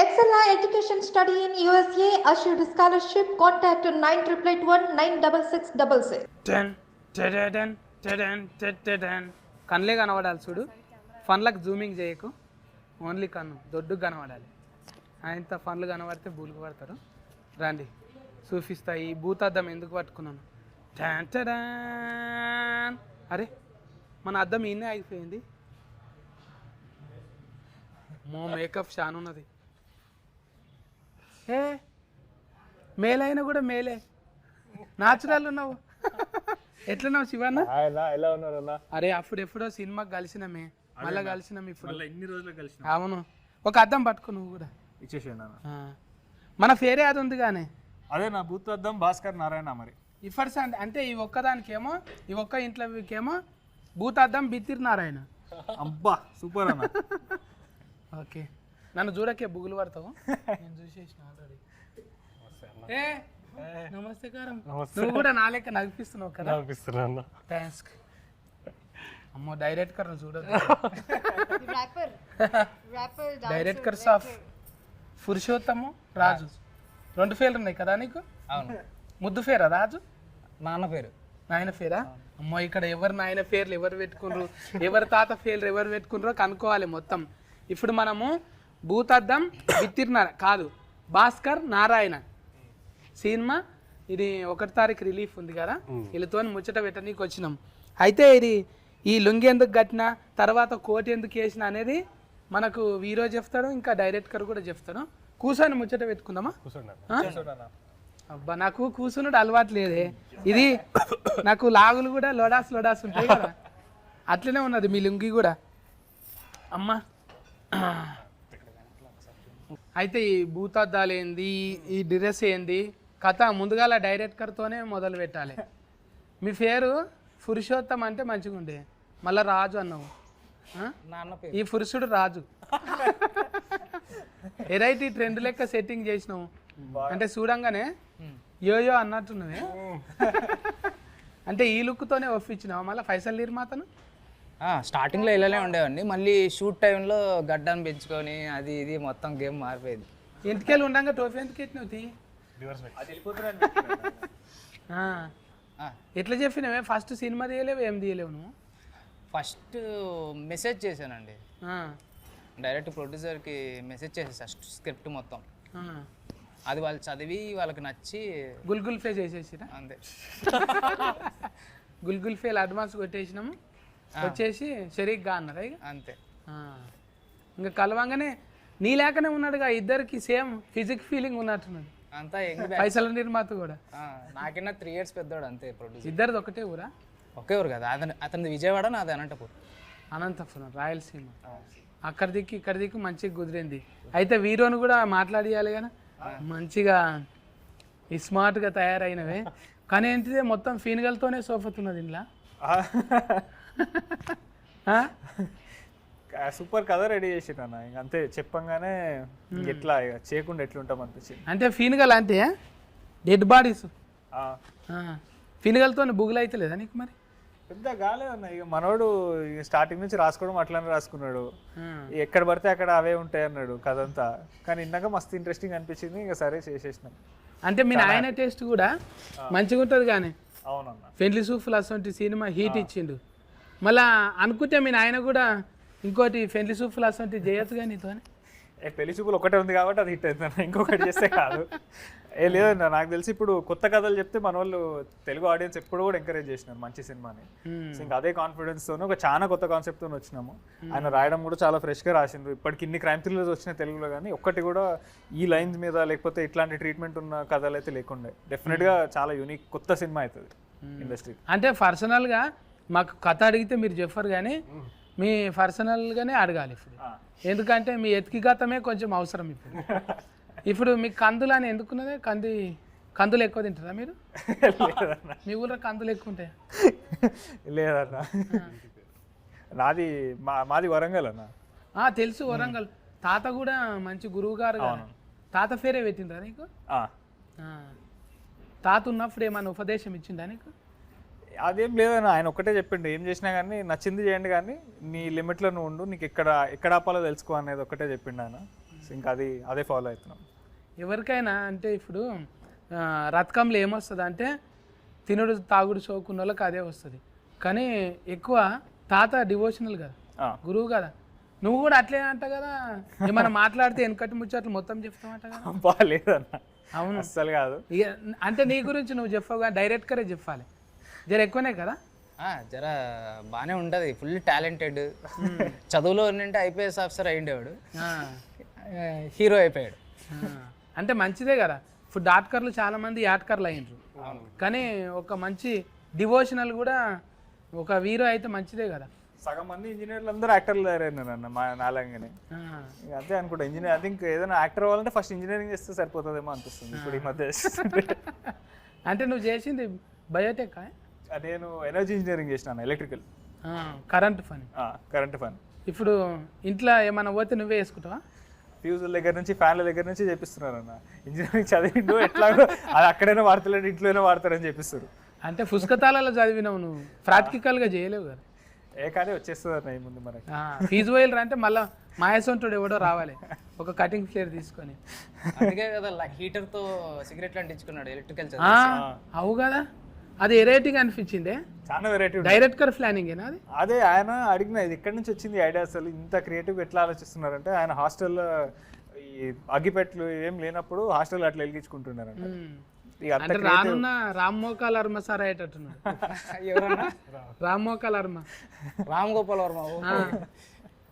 Excella Education Study in USA assured scholarship. Contact 9888 కన్లే కనబడాలి చూడు, ఫన్లకు zooming చేయకు, ఓన్లీ కన్ను దొడ్డు కనబడాలి. ఆయనతో ఫన్లు కనబడితే బూలుకు పడతారు. రండి చూపిస్తా. ఈ భూతాద్దం ఎందుకు పట్టుకున్నాను? అరే మన అద్దం ఈయనే అయిపోయింది. మో మేకప్ షాన్ ఉన్నది. ఏ మేలైనా కూడా మేలే, న్యాచురల్ ఉన్నావు. ఎట్లున్నావు శివన్న? ఎలా ఉన్నారన్నా? అరే అప్పుడు ఎప్పుడో సినిమాకి కలిసినామే, మళ్ళీ కలిసినాం ఇప్పుడు. ఎన్ని రోజులు కలిసి? అవును, ఒక అద్దం పట్టుకో నువ్వు కూడా. ఇచ్చేసాను. మన పేరే అది ఉంది కానీ అదే నా బూత్ అద్దం భాస్కర్ నారాయణ. మరి ఇఫర్స్ అంటే ఈ ఒక్కదానికేమో, ఈ ఒక్క ఇంట్లోకేమో భూతాద్దం బిత్తిరి నారాయణ. అబ్బా సూపర్ అన్న. ఓకే, నన్ను చూడకే బుగులు పడతావు, నేను చూసేసిన ఆల్రెడీ. ఏ నమస్తేకారం. నువ్వు కూడా నా లెక్క నడిపిస్తున్నావు కదా? నడిపిస్తున్నా. థ్యాంక్స్. అమ్మో డైరెక్టర్ చూడదు. డైరెక్టర్స్ ఆఫ్ పురుషోత్తము రాజు. 2 పేర్లు ఉన్నాయి కదా నీకు? అవును. ముద్దు పేరా రాజు? నాన్న పేరు. నాయన పేరా? అమ్మో ఇక్కడ ఎవరు నాయన పేర్లు ఎవరు పెట్టుకున్నారు, ఎవరి తాత పేర్లు ఎవరు పెట్టుకున్నారో కనుక్కోవాలి మొత్తం. ఇప్పుడు మనము భూతద్దం బిత్తిరినార కాదు, భాస్కర్ నారాయణ సినిమా. ఇది 1వ తారీఖు రిలీఫ్ ఉంది కదా, వీళ్ళతో ముచ్చట పెట్టనీకి వచ్చినాం. అయితే ఇది ఈ లుంగి ఎందుకు కట్టినా, తర్వాత కోట్ ఎందుకు వేసిన అనేది మనకు వీరో చెప్తాడు, ఇంకా డైరెక్టర్ కూడా చెప్తాడు. కూర్చొని ముచ్చట పెట్టుకుందామా? అబ్బా నాకు కూర్చున్నాడు అలవాటు లేదే. ఇది నాకు లాగులు కూడా లోడాస్ ఉంటాయి కదా, అట్లనే ఉన్నది మీ లుంగి కూడా. అమ్మా అయితే ఈ భూతద్దాలు ఏంది, ఈ డ్రెస్ ఏంది కథ ముందుగాల డైరెక్టర్తోనే మొదలు పెట్టాలి. మీ పేరు పురుషోత్తం అంటే మంచిగా ఉండే, మళ్ళీ రాజు అన్నావు. నాన్న పేరు. ఈ పురుషుడు రాజు. ఎరైటీ ట్రెండ్ లెక్క సెట్టింగ్ చేసినావు అంటే చూడంగానే యోయో అన్నట్టున్నవే. అంటే ఈ లుక్తోనే ఒప్పించినావు మళ్ళీ ఫైసల్ నిర్మాతను? స్టార్టింగ్లో ఇలానే ఉండేవాడిని, మళ్ళీ షూట్ టైంలో గడ్డాన్ని పెంచుకొని అది ఇది మొత్తం గేమ్ మారిపోయింది. ఇంటికెళ్ళి ఉండగా టోపీ ఎందుకు ఎట్టినవు? ఎట్లా చెప్పినవే? ఫస్ట్ సినిమా తీయలేవు, ఏం తీయలేవు నువ్వు? ఫస్ట్ మెసేజ్ చేశానండి, డైరెక్ట్ ప్రొడ్యూసర్కి మెసేజ్ చేసేసా స్క్రిప్ట్ మొత్తం. అది వాళ్ళు చదివి వాళ్ళకి నచ్చి గుల్గుల్ ఫే చేసేసిరా అంతే. గుల్గుల్ ఫేల్ అడ్వాన్స్ కొట్టేసినాము, వచ్చేసి షరీక్గా అన్నారు ఇక అంతే. ఇంకా కలవంగానే నీ లేకనే ఉన్నాడుగా, ఇద్దరికి సేమ్ ఫిజిక్ ఫీలింగ్ ఉన్నట్టున్నది. అంతా పైసల నిర్మాత కూడా నాకన్నా 3 years పెద్దవాడు అంతే ప్రొడ్యూసర్. ఇద్దరిది ఒకటే ఊరా? ఒకే ఊరు కదా, అతనిది విజయవాడ, నాది అనంతపురం. అనంతపురం, రాయలసీమ. అక్కడ దిక్కు ఇక్కడ దిక్కు మంచిగా కుదిరింది. అయితే వీరోని కూడా మాట్లాడియాలి కదా, మంచిగా స్మార్ట్గా తయారైనవే. కానీ ఏంటిదే మొత్తం ఫీన్గల్తోనే సోఫతున్నది ఇంట్లో. సూపర్ కథ రెడీ చేసిండు అన్న. ఇంక అంతే చెప్పంగానే ఎట్లా చేయకుండా ఎట్లుంటాం అనిపించింది. అంటే ఫీన్గల్ అంటే డెడ్ బాడీస్, ఫీన్గల్తో బుగులు అయితే లేదా నీకు? మరి పెద్ద కాలేదన్న. ఇక మనోడు స్టార్టింగ్ నుంచి రాసుకోవడం అట్లానే రాసుకున్నాడు, ఎక్కడ పడితే అక్కడ అవే ఉంటాయి అన్నాడు కథ అంతా. కానీ ఇందాక మస్తు ఇంట్రెస్టింగ్ అనిపించింది, ఇక సరే చేసేసినాం. అంటే మీ ఆయన టేస్ట్ కూడా మంచిగా ఉంటుంది కానీ. అవునన్న, పెండ్లి సూఫ్లు అసలు సినిమా హీట్ ఇచ్చిండు. మళ్ళా అనుకుంటే మీ ఆయన కూడా ఇంకోటి పెండ్లి సూఫ్లు అసలు చేయొచ్చు కానీ నీతో. పెళ్లి చూపులు ఒకటే ఉంది కాబట్టి అది హిట్ అవుతుంది, ఇంకొకటి చేస్తే కాదు. లేదన్న, నాకు తెలిసి ఇప్పుడు కొత్త కథలు చెప్తే మన వాళ్ళు తెలుగు ఆడియన్స్ ఎప్పుడు కూడా ఎంకరేజ్ చేసినారు మంచి సినిమాని. ఇంకా అదే కాన్ఫిడెన్స్తోనే ఒక చాలా కొత్త కాన్సెప్ట్తో వచ్చినాము. ఆయన రాయడం కూడా చాలా ఫ్రెష్గా రాసిండ్రు. ఇప్పటికి ఇన్ని క్రైమ్ థ్రిల్లర్స్ వచ్చినాయి తెలుగులో, కానీ ఒక్కటి కూడా ఈ లైన్స్ మీద లేకపోతే ఇట్లాంటి ట్రీట్మెంట్ ఉన్న కథలు అయితే లేకుండే. డెఫినెట్గా చాలా యూనిక్ కొత్త సినిమా అవుతుంది ఇండస్ట్రీ. అంటే పర్సనల్గా మాకు కథ అడిగితే మీరు చెప్పరు కానీ మీ పర్సనల్గానే అడగాలి ఇప్పుడు, ఎందుకంటే మీ ఎతికిగతమే కొంచెం అవసరం ఇప్పుడు. ఇప్పుడు మీకు కందులు అని ఎందుకున్నదే? కందులు ఎక్కువ తింటారా మీరు? మీ ఊళ్ళో కందులు ఎక్కువ ఉంటాయా? లేదన్న, మాది వరంగల్ అన్న. తెలుసు వరంగల్. తాత కూడా మంచి గురువు గారు కదా, తాత పేరే పెట్టిండ్రా నీకు? తాత ఉన్నప్పుడు ఏమన్నా ఉపదేశం ఇచ్చిందా నీకు? అదేం లేదన్న, ఆయన ఒక్కటే చెప్పిండు, ఏం చేసినా కానీ నచ్చింది చేయండి కానీ నీ లిమిట్లో నువ్వు ఉండు, నీకు ఎక్కడ ఆపాలో తెలుసుకో అనేది ఒక్కటే చెప్పిండు ఆయన. సో ఇంకా అదే ఫాలో అవుతున్నాం. ఎవరికైనా అంటే ఇప్పుడు రథకంలో ఏమొస్తుంది అంటే తినుడు తాగుడు చోకున్న వాళ్ళకి అదే వస్తుంది. కానీ ఎక్కువ తాత డివోషనల్ కదా, గురువు కదా, నువ్వు కూడా అట్లే అంట కదా, ఏమన్నా మాట్లాడితే వెనకటి ముచ్చట్లు మొత్తం చెప్తామంట కదా. బాగాలేదన్న, అవును అస్సలు కాదు. ఇక అంటే నీ గురించి నువ్వు చెప్పావు కానీ డైరెక్ట్గానే చెప్పాలి, జర ఎక్కువనే కదా. జర బాగానే ఉంటుంది, ఫుల్ టాలెంటెడ్. చదువులో ఉన్నంటే ఐపీఎస్ ఆఫీసర్ అయ్యిండేవాడు, హీరో అయిపోయాడు. అంటే మంచిదే కదా. ఇప్పుడు డాక్టర్లు చాలా మంది యాట్కర్లు అయ్యిండ్రు, కానీ ఒక మంచి డివోషనల్ కూడా ఒక హీరో అయితే మంచిదే కదా. సగం మంది ఇంజనీర్లు అందరూ యాక్టర్లు తయారైనారు అన్న మా నాలంగానే. అంతే అనుకుంటా, ఇంజనీర్ ఐ థింక్ ఏదైనా యాక్టర్ అవ్వాలంటే ఫస్ట్ ఇంజనీరింగ్ చేస్తే సరిపోతుందేమో అనిపిస్తుంది ఇప్పుడు ఈ మధ్య. అంటే నువ్వు చేసింది బయోటెక్? నేను ఎనర్జీ ఇంజనీరింగ్ చేసినాను, ఎలక్ట్రికల్, కరెంట్ ఫన్. ఇప్పుడు ఇంట్లో ఏమైనా పోతే నువ్వే వేసుకుంటావా? ఫ్యూజుల దగ్గర నుంచి ఫ్యాన్ల దగ్గర నుంచి చేపిస్తున్నారు అన్న. ఇంజనీరింగ్ చదివిండు ఎట్లాగో అది అక్కడైనా వాడతలేడు, ఇంట్లోనే వాడతారని చెప్పిస్తారు. అంటే పుస్తకాలలో చదివినావు నువ్వు, ప్రాక్టికల్గా చేయలేవు కదా. కానీ వచ్చేస్తుంది అన్న ఈ ముందు మనకి. ఫీజు వైలర్ అంటే మళ్ళీ మాయసొంటుడు ఎవడో రావాలి ఒక కటింగ్ ఫ్లేర్ తీసుకొని. అందుకే కదా హీటర్తో సిగరెట్లు అంటించుకున్నాడు ఎలక్ట్రికల్. అవు కదా, అది వెరైటీగా అనిపించిందే, చాలా వెరైటీ. డైరెక్టర్ ప్లానింగేనా అది? అదే ఆయన అడిగిన, ఇది ఎక్కడి నుంచి వచ్చింది ఐడియా, అసలు ఇంత క్రియేటివ్గా ఎట్లా ఆలోచిస్తున్నారంటే ఆయన హాస్టల్లో ఈ అగ్గిపెట్లు ఏం లేనప్పుడు హాస్టల్లో అట్లా వెలిగించుకుంటున్నారంట. అంటే రానున్న రామ్ మోకాల్ వర్మ సార్ అయ్యేటట్టున్నాడు. ఎవరన్నా? రామ్ మోకాల్ వర్మ, రామ్ గోపాల్ వర్మ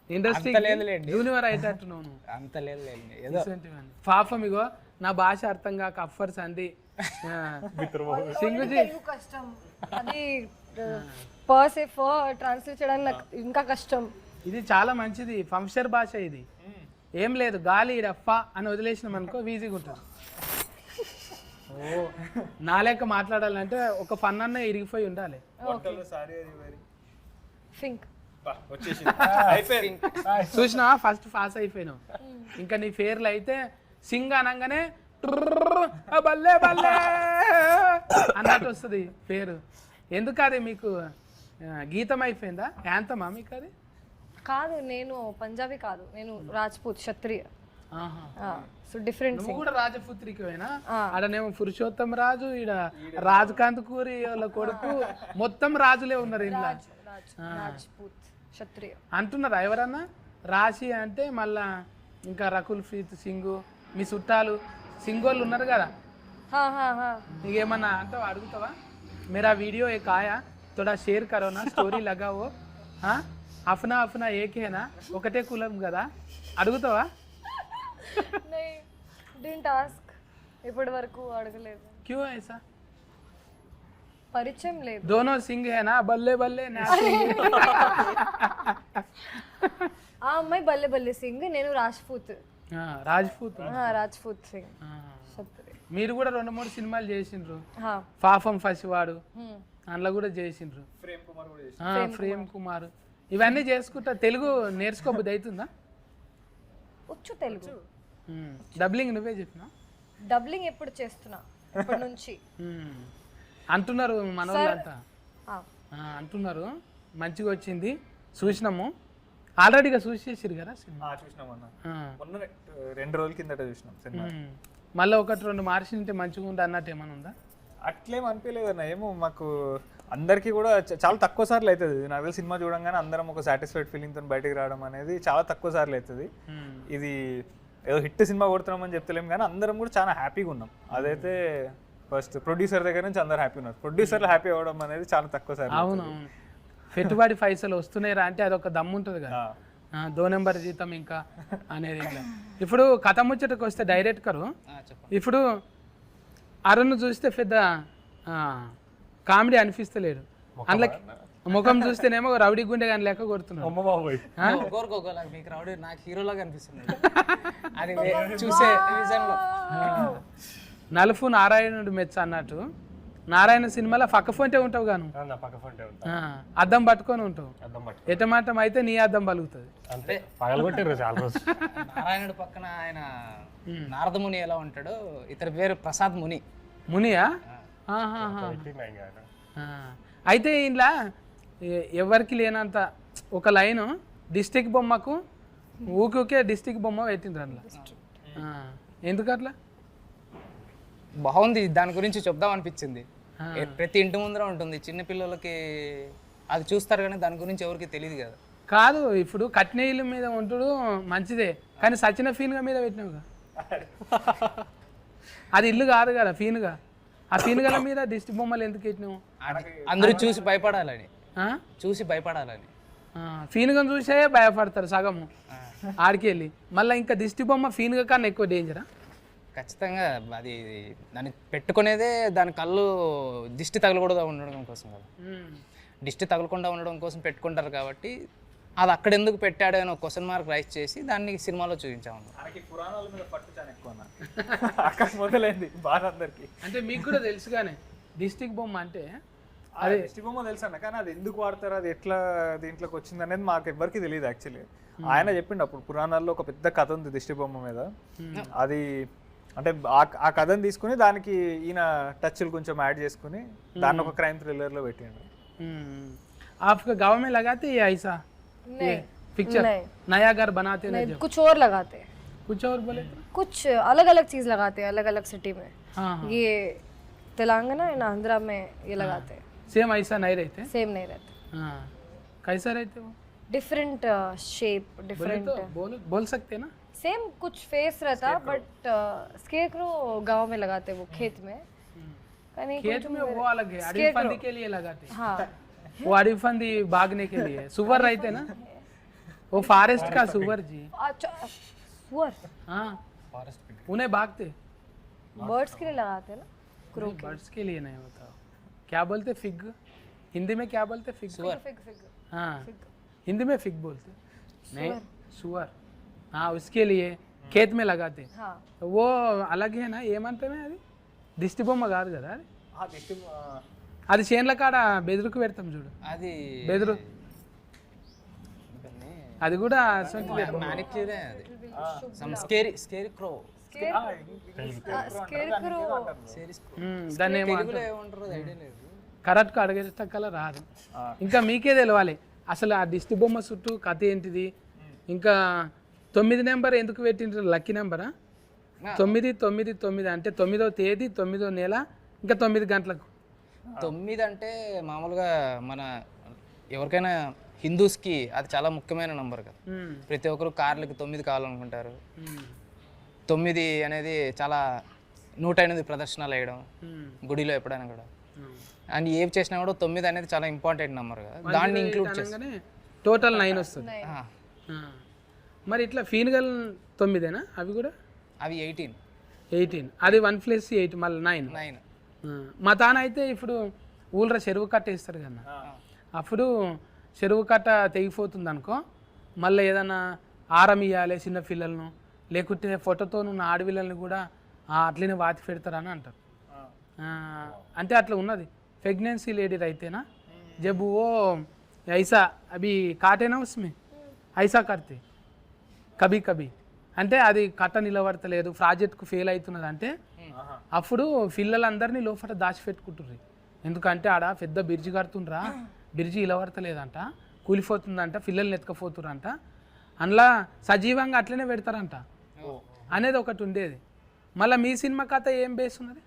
ఇండస్ట్రీ జూనియర్ అయ్యేటట్టున్నావు. అంత లేదు పాపం ఇగో నా భాష అర్థం కాక అఫర్స్ అంది సింగుజీ. కష్టం అది ట్రాన్స్లేట్ చేయడానికి నాకు ఇంకా కష్టం. ఇది చాలా మంచిది ఫంక్షన్ భాష, ఇది ఏం లేదు గాలి రఫా అని వదిలేసినాం అనుకో ఈజీగా ఉంటుంది. నా లెక్క మాట్లాడాలంటే ఒక ఫన్ అన్న ఇరిగిపోయి ఉండాలి. చూసినా ఫస్ట్ పాస్ అయిపోయినావు, ఇంకా నీ పేర్లు అయితే సింగ్ అనగానే బల్లే బల్లే అన్నట్టు వస్తుంది పేరు. ఎందుకు అది మీకు గీతం అయిపోయిందా, యాంతమా మీకు అది? కాదు, నేను పంజాబీ కాదు, నేను రాజ్పూత్ క్షత్రియ. So different. నువ్వు కూడా రాజపుత్రికవేనా? ఆడనేమో పురుషోత్తం రాజు, ఈడ రాజకాంత్ కూరి వాళ్ళ కొడుకు, మొత్తం రాజులే ఉన్నారు ఇంట్లో. రాజ్పూత్ క్షత్రియ అంటున్నారా ఎవరన్నా? రాశి అంటే మళ్ళా ఇంకా రకుల్ ప్రీత్ సింగ్, మీ చుట్టాలు సింగోళ్ళు ఉన్నారు కదా, నీకేమన్నా అంటావా, అడుగుతావా? मेरा वीडियो एक आया, थोड़ा शेयर करो ना, స్టోరీ लगाओ. అఫ్నా అఫ్నా ఏకేనా, ఒకటే కులం కదా, అడుగుతావా? ఇప్పటి వరకు అడగలేదు. క్యూ ఐసా? పరిచయం లేదు. दोनों सिंह है ना, बल्ले बल्ले ఆ అమ్మాయి బల్లె బల్లె సింగ్, నేను రాజ్పూత్. రాజ్పూత్ సింగ్. మీరు కూడా 2-3 సినిమాలు చేసిండ్రు, పాపం ఫసివాడు అందులో కూడా చేసిండ్రు, ప్రేమ్ కుమార్, ఇవన్నీ చేసుకుంటా తెలుగు నేర్చుకోబుద్ది అవుతుందా? వచ్చు తెలుగు. డబ్లింగ్ నువ్వే చెప్పినా? డబ్లింగ్ ఎప్పుడు చేస్తున్నా, ఇప్పటి నుంచి అంటున్నారు మన వాళ్ళంతా, అంటున్నారు మంచిగా వచ్చింది, చూసినాము ఆల్రెడీగా చూసేసారు కదా సినిమా. మొన్న 2 రోజుల కిందట చూసినాం సినిమా. మళ్ళీ 1-2 మార్చింటే మంచిగా ఉంది అన్నట్టు ఏమైనా ఉందా? అట్లేం అనిపించలేదు అన్న, ఏమో మాకు అందరికీ కూడా చాలా తక్కువ సార్లు అవుతుంది. నాకు తెలిసి సినిమా చూడంగానే అందరం ఒక సాటిస్ఫైడ్ ఫీలింగ్తో బయటకు రావడం అనేది చాలా తక్కువ సార్లు అవుతుంది. ఇది ఏదో హిట్ సినిమా కొడుతున్నామని చెప్తలేము కానీ అందరం కూడా చాలా హ్యాపీగా ఉన్నాం. అదైతే ఫస్ట్ ప్రొడ్యూసర్ దగ్గర నుంచి అందరు హ్యాపీ ఉన్నారు. ప్రొడ్యూసర్లు హ్యాపీ అవ్వడం అనేది చాలా తక్కువ సార్లు. అవునవును, పెట్టుబడి పైసలు వస్తున్నాయిరా అంటే అదొక దమ్ము ఉంటుంది కదా, 2 నెంబర్ జీతం ఇంకా అనేది. ఇప్పుడు కథ ముచ్చటకు వస్తే డైరెక్టరు, ఇప్పుడు అరుణ్ చూస్తే పెద్ద కామెడీ అనిపిస్తలేడు, అందులో ముఖం చూస్తేనేమో రౌడీ గుండె కానీ లెక్క కొడుతున్నాడు. మీకు రౌడీ, నాకు హీరోలాగా అనిపిస్తుంది అది చూసే విజన్లో. నలుపు నారాయణుడు మెచ్చ అన్నట్టు, నారాయణ సినిమాలో పక్క ఫోంటే ఉంటావు గాను, అద్దం పట్టుకొని ఉంటావు, ఎటమాటం అయితే నీ అద్దం పలుకుతుంది. నారాయణుడు పక్కన ఆయన నారదముని ఎలా ఉంటాడో, ఇతని పేరు ప్రసాద్ ముని. మునియా? అయితే ఇంట్లో ఎవరికి లేనంత ఒక లైను డిస్టిక్ బొమ్మకు ఊకే డిస్టిక్ బొమ్మ పెట్టిండ్రు అందులో. ఎందుకు అట్లా? బాగుంది, దాని గురించి చెప్దాం అనిపించింది. ప్రతి ఇంటి ముందర ఉంటుంది, చిన్న పిల్లలకి అది చూస్తారు కానీ దాని గురించి ఎవరికి తెలియదు కదా. కాదు, ఇప్పుడు కట్టిన ఇల్లు మీద ఉంటుడు మంచిదే, కానీ సచిన ఫీన్గా మీద పెట్టినావుగా. అది ఇల్లు కాదు కదా ఫీన్గా. ఆ ఫీన్గల మీద దిష్టి బొమ్మలు ఎందుకు పెట్టినావు? అందరూ చూసి భయపడాలని, చూసి భయపడాలని. ఫీన్గా చూసే భయపడతారు సగము ఆడికి వెళ్ళి. మళ్ళీ ఇంకా దిష్టి బొమ్మ ఫీన్గా కన్నా ఎక్కువ డేంజరా? ఖచ్చితంగా అది దాన్ని పెట్టుకునేదే దాని కళ్ళు దిష్టి తగలకూడదు ఉండడం కోసం కదా. దిష్టి తగలకుండా ఉండడం కోసం పెట్టుకుంటారు కాబట్టి అది అక్కడ ఎందుకు పెట్టాడు అని ఒక క్వశ్చన్ మార్క్ రైజ్ చేసి దాన్ని సినిమాలో చూపించాము. పురాణాల మీద పట్టు చాలా ఎక్కువ అక్కడ మొదలైంది బాగా అందరికి. అంటే మీకు కూడా తెలుసు కానీ డిస్టిక్ బొమ్మ అంటే అదే దిష్టి బొమ్మ తెలుసు అన్న, కానీ అది ఎందుకు వాడతారు, అది ఎట్లా దీంట్లోకి వచ్చింది అనేది మాకు ఎవరికి తెలియదు యాక్చువల్లీ. ఆయన చెప్పిండు అప్పుడు పురాణాల్లో ఒక పెద్ద కథ ఉంది దిష్టి బొమ్మ మీద. అది అంటే ఆ కథను తీసుకుని దానికి ఈయన టచ్లు కొంచెం యాడ్ చేసుకుని దాన్ని ఒక క్రైమ్ థ్రిల్లర్లో పెట్టిండు. आपका गाँव में लगाते ये ऐसा पिक्चर नया घर बनाते नहीं, कुछ और लगाते, कुछ और बोले कुछ अलग अलग चीज लगाते हैं अलग अलग सिटी में. हाँ ये तेलंगाना एंड आंध्रा में ये लगाते हैं. सेम ऐसा नहीं रहते? सेम नहीं रहते, हाँ कैसा रहते वो? Different shape different. बोल सकते ना? सेम कुछ फेस रहता बट स्केरक्रो गांव में लगाते वो खेत में. खेत में वो अलग है, अड़ीफंदी के लिए लगाते. हाँ वो अड़ीफंदी भागने के लिए. सुअर रहते ना, वो फॉरेस्ट का सुअर जी. अच्छा सुअर. हाँ उन्हें भागते. बर्ड्स के लिए लगाते हैं ना, क्रो के. बर्ड्स के लिए नहीं होता. क्या बोलते? फिग. हिंदी में क्या बोलते? फिग. Fig fig. हाँ हिंदी में फिग बोलते. नहीं सुअर. हाँ उसके लिए खेत में लगाते. हाँ वो अलग है ना ఏమంటే అది దిష్టి బొమ్మ కాదు కదా అది. అది చేన్ల కాడ బెదురుకు పెడతాం చూడు, అది బెదురు. అది కూడా మ్యానిక్యూరే, అది సమ్ స్కేరీ క్రో. स्केरक्रो. దాన్ని తెలుగులో ఏమంటారో ఐడియా లేదు. కరెక్ట్గా అడిగేటక్కల రాదు. ఇంకా మీకే తెలవాలి అసలు ఆ దిష్టి బొమ్మ చుట్టూ కథ ఏంటిది. ఇంకా 9 నెంబర్ ఎందుకు పెట్టిండ్రు? లక్కీ నెంబరా? 999 అంటే 9వ తేదీ 9వ నెల ఇంకా 9 గంటలకు. 9 అంటే మామూలుగా మన ఎవరికైనా హిందూస్కి అది చాలా ముఖ్యమైన నంబర్ కదా. ప్రతి ఒక్కరు కార్లకి 9 కావాలనుకుంటారు. 9 అనేది చాలా 108 ప్రదర్శనలు వేయడం గుడిలో ఎప్పుడైనా కూడా. అండ్ ఏం చేసినా కూడా 9 అనేది చాలా ఇంపార్టెంట్ నెంబర్ కదా, దాన్ని ఇంక్లూడ్ చేసి టోటల్ 9 వస్తుంది. మరి ఇట్లా ఫీన్గల్ 9ఏనా అవి కూడా? అవి 18. అది 1 + 8 మళ్ళీ 9. మా తాన అయితే ఇప్పుడు ఊళ్ళో చెరువు కట్ట వేస్తారు కన్నా, అప్పుడు చెరువు కట్ట తెగిపోతుంది అనుకో, మళ్ళీ ఏదైనా ఆరం ఇవ్వాలి చిన్న పిల్లలను, లేకుంటే ఫోటోతో ఉన్న ఆడపిల్లల్ని కూడా అట్లనే వాతి పెడతారని అంటారు. అంటే అట్లా ఉన్నది. प्रेगनेंसी लेडी रहते ना जब वो ऐसा अभी काटे ना उसमें ऐसा करते कभी कभी అంటే అది కట్ట నిలబడతలేదు, ప్రాజెక్ట్కు ఫెయిల్ అవుతున్నది అంటే అప్పుడు పిల్లలందరినీ లోపల దాచిపెట్టుకుంటుర్రు. ఎందుకంటే ఆడ పెద్ద బ్రిడ్జి కడుతుండ్రా, బ్రిడ్జి నిలబడతలేదంట, కూలిపోతుందంట, పిల్లల్ని ఎత్తుకపోతుర్రంట, అందులో సజీవంగా అట్లనే పెడతారంట అనేది ఒకటి ఉండేది. మళ్ళీ మీ సినిమా కథ ఏం బేస్ ఉన్నది?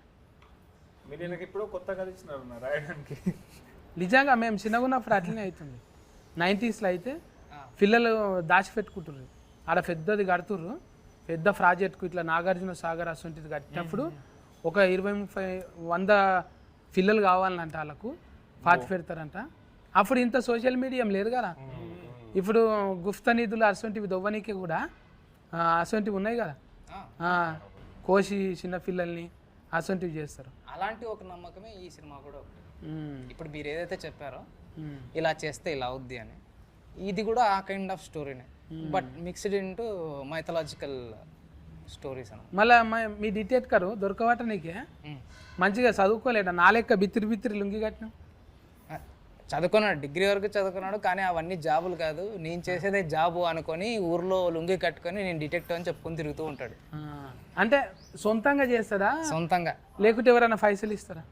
నిజంగా మేము చిన్నగా ఉన్నప్పుడు అట్లనే అవుతుంది. 90స్లో అయితే పిల్లలు దాచిపెట్టుకుంటుర్రు, ఆడ పెద్దది కడుతుర్రు, పెద్ద ప్రాజెక్ట్కు ఇట్లా నాగార్జున సాగర్ అసొంటిది కట్టినప్పుడు ఒక 20-30-100 పిల్లలు కావాలంట, వాళ్ళకు పాతి పెడతారంట. అప్పుడు ఇంత సోషల్ మీడియం లేదు కదా, ఇప్పుడు గుప్త నిధులు అసొంటివి దొవ్వనీకి కూడా అసొంటివి ఉన్నాయి కదా, కోసి చిన్న పిల్లల్ని అసొంటివి చేస్తారు. అలాంటి ఒక నమ్మకమే ఈ సినిమా కూడా ఒకటి. ఇప్పుడు మీరు ఏదైతే చెప్పారో ఇలా చేస్తే ఇలా అవుద్ది అని, ఇది కూడా ఆ కైండ్ ఆఫ్ స్టోరీనే, but mixed into mythological stories అని. మళ్ళీ మీ డిటెక్టర్ దొరకవట నీకే మంచిగా చదువుకోలేట, నా లెక్క బిత్తిరి లుంగి కట్టిన. చదువుకున్నాడు, డిగ్రీ వరకు చదువుకున్నాడు, కానీ అవన్నీ జాబులు కాదు, నేను చేసేదే జాబు అనుకొని ఊర్లో లుంగి కట్టుకొని నేను డిటెక్టివ్ అని చెప్పుకొని తిరుగుతూ ఉంటాడు. అంటే సొంతంగా చేస్తాడా? సొంతంగా. లేకుంటే ఎవరైనా పైసలు ఇస్తారా?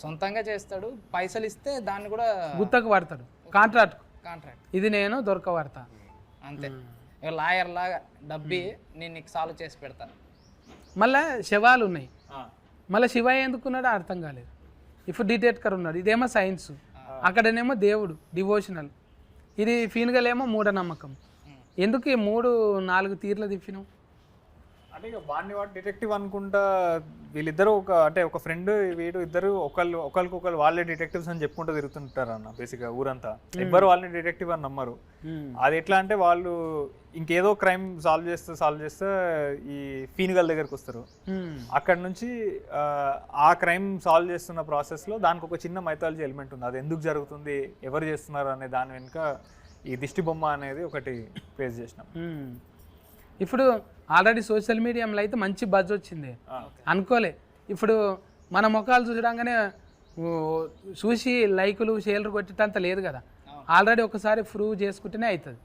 సొంతంగా చేస్తాడు, పైసలు ఇస్తే దాన్ని కూడా గుత్తకు పడతాడు, కాంట్రాక్ట్. కాంట్రాక్ట్ ఇది నేను దొరకబడతా అంతే. ఇక లాయర్ లాగా డబ్బి నేను నీకు సాల్వ్ చేసి పెడతాను. మళ్ళీ శవాలు ఉన్నాయి, మళ్ళీ శివయ్య ఎందుకున్నాడో అర్థం కాలేదు. ఇప్పుడు డిటెక్టర్ ఉన్నాడు, ఇదేమో సైన్స్, అక్కడనేమో దేవుడు డివోషనల్, ఇది ఫీన్గలేమో మూఢనమ్మకం. ఎందుకు ఈ 3-4 తీర్లు తిప్పినావు? అంటే ఇక వాడిని వాడు డిటెక్టివ్ అనుకుంటా, వీళ్ళిద్దరు ఒక ఫ్రెండ్ వీడు ఇద్దరు ఒకరికొకరు వాళ్ళే డిటెక్టివ్స్ అని చెప్పుకుంటూ తిరుగుతుంటారు అన్న. బేసిక్గా ఊరంతా ఎవ్వరు వాళ్ళని డిటెక్టివ్ అని నమ్మరు. అది ఎట్లా అంటే వాళ్ళు ఇంకేదో క్రైమ్ సాల్వ్ చేస్తే ఈ ఫీనిగల్ దగ్గరకు వస్తారు. అక్కడ నుంచి ఆ క్రైమ్ సాల్వ్ చేస్తున్న ప్రాసెస్లో దానికి ఒక చిన్న మైథాలజీ ఎలిమెంట్ ఉంది. అది ఎందుకు జరుగుతుంది, ఎవరు చేస్తున్నారు అనే దాని వెనుక ఈ దిష్టి బొమ్మ అనేది ఒకటి ఫేస్ చేసినాం. ఇప్పుడు ఆల్రెడీ సోషల్ మీడియాలో అయితే మంచి బజ్ వచ్చింది అనుకోలే. ఇప్పుడు మన ముఖాలు చూడగానే చూసి లైకులు షేర్లు కొట్టేటంత లేదు కదా. ఆల్రెడీ ఒకసారి ప్రూవ్ చేసుకుంటేనే అవుతుంది.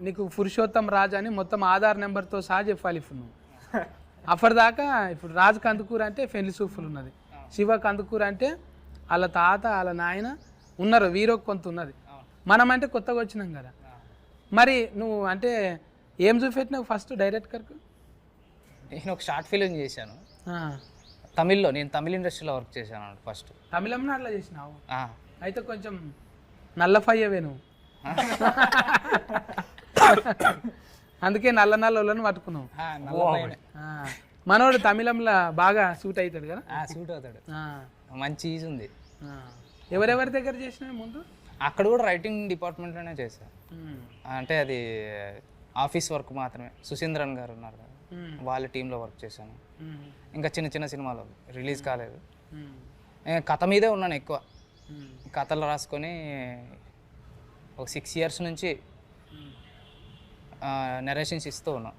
నీకు పురుషోత్తం రాజు అని మొత్తం ఆధార్ నెంబర్తో సహా చెప్పాలి. ఇప్పుడు నువ్వు అప్పటిదాకా ఇప్పుడు రాజు కందుకూరు అంటే పెళ్లి సూఫులు ఉన్నది, శివ కందుకూరు అంటే వాళ్ళ తాత వాళ్ళ నాయన ఉన్నారు, వీరో కొంత ఉన్నది. మనం అంటే కొత్తగా వచ్చినాం కదా. మరి నువ్వు అంటే ఏం చూపెట్టినావు ఫస్ట్ డైరెక్టర్కు? నేను ఒక షార్ట్ ఫిలిం చేశాను తమిళ్లో. నేను తమిళ ఇండస్ట్రీలో వర్క్ చేశాను ఫస్ట్. తమిళంలో అట్లా చేసినావు? అయితే కొంచెం నల్లఫయ్యవే నువ్వు. అందుకే నల్ల నల్లని పట్టుకున్నావు. మనోడు తమిళంలో బాగా సూట్ అవుతాడు కదా. సూట్ అవుతాడు, మంచి ఈజ్ ఉంది. ఎవరెవరి దగ్గర చేసినావు ముందు? అక్కడ కూడా రైటింగ్ డిపార్ట్మెంట్లోనే చేశాను. అంటే అది ఆఫీస్ వర్క్ మాత్రమే. సుశీంద్రన్ గారు ఉన్నారు కదా, వాళ్ళ టీంలో వర్క్ చేశాను. ఇంకా చిన్న చిన్న సినిమాలు రిలీజ్ కాలేదు. కథ మీదే ఉన్నాను ఎక్కువ. కథలు రాసుకొని ఒక 6 years నుంచి నెరేషన్స్ ఇస్తూ ఉన్నాం.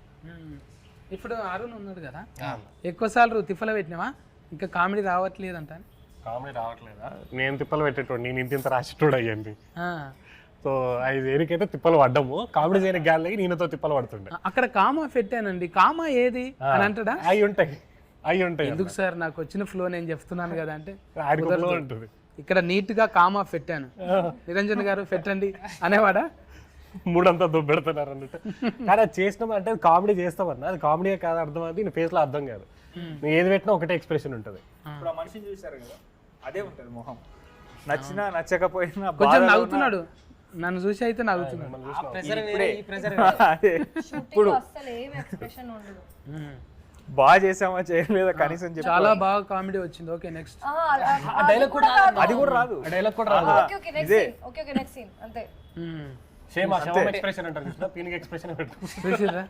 ఇప్పుడు అరుణ్ ఉన్నాడు కదా, ఎక్కువసార్లు తిప్పలు పెట్టినావా? ఇంకా కామెడీ రావట్లేదంట. కామెడీ రావట్లేదా? నేను తిప్పలు పెట్టేటోడు, నేను ఇంత రాసేటోడు అయ్యండి. సో అది దేనికైతే తిప్పలు పడ్డాము, కామెడీ చేయని గాలికి నేనతో తిప్పలు పడుతుండే. అక్కడ కామా పెట్టానండి, కామా ఏది అని అంటాడా? అవి ఉంటాయి. ఎందుకు సార్, నాకు వచ్చిన ఫ్లో నేను చెప్తున్నాను కదా అంటే ఉంటుంది. ఇక్కడ నీట్ గా కామా పెట్టాను, నిరంజన్ గారు పెట్టండి అనేవాడా? మూడంతా దుబ్బెడుతున్నారు అన్నట్టు. కానీ అది చేసినాం అంటే అది కామెడీ చేస్తామన్నా, అది కామెడీ కాదు, అర్థం అది నీ ఫేస్ లో అర్థం కాదు. నువ్వు ఏది పెట్టినా ఒకటే ఎక్స్ప్రెషన్ ఉంటుంది. ఇప్పుడు ఆ మనిషిని చూసారు కదా, అదే ఉంటుంది మొహం. నచ్చినా నచ్చకపోయినా కొంచెం నవ్వుతున్నాడు, నన్ను చూసి అయితే నవ్వుతున్నాడు. ఇప్పుడు అసలు ఏం ఎక్స్ప్రెషన్ ఉండదు. బాగా చేసామా చేయలేదా కనీసం చెప్పి చాలా బాగా కామెడీ వచ్చింది. Okay next. అది కూడా రాదు. డైలాగ్ కూడా రాదు. ఓకే నెక్స్ట్ సీన్ అంతే. సేమ్ ఎక్స్ప్రెషన్ అంటారు చూసినా, పీనింగ్ ఎక్స్ప్రెషన్ చూసిరా,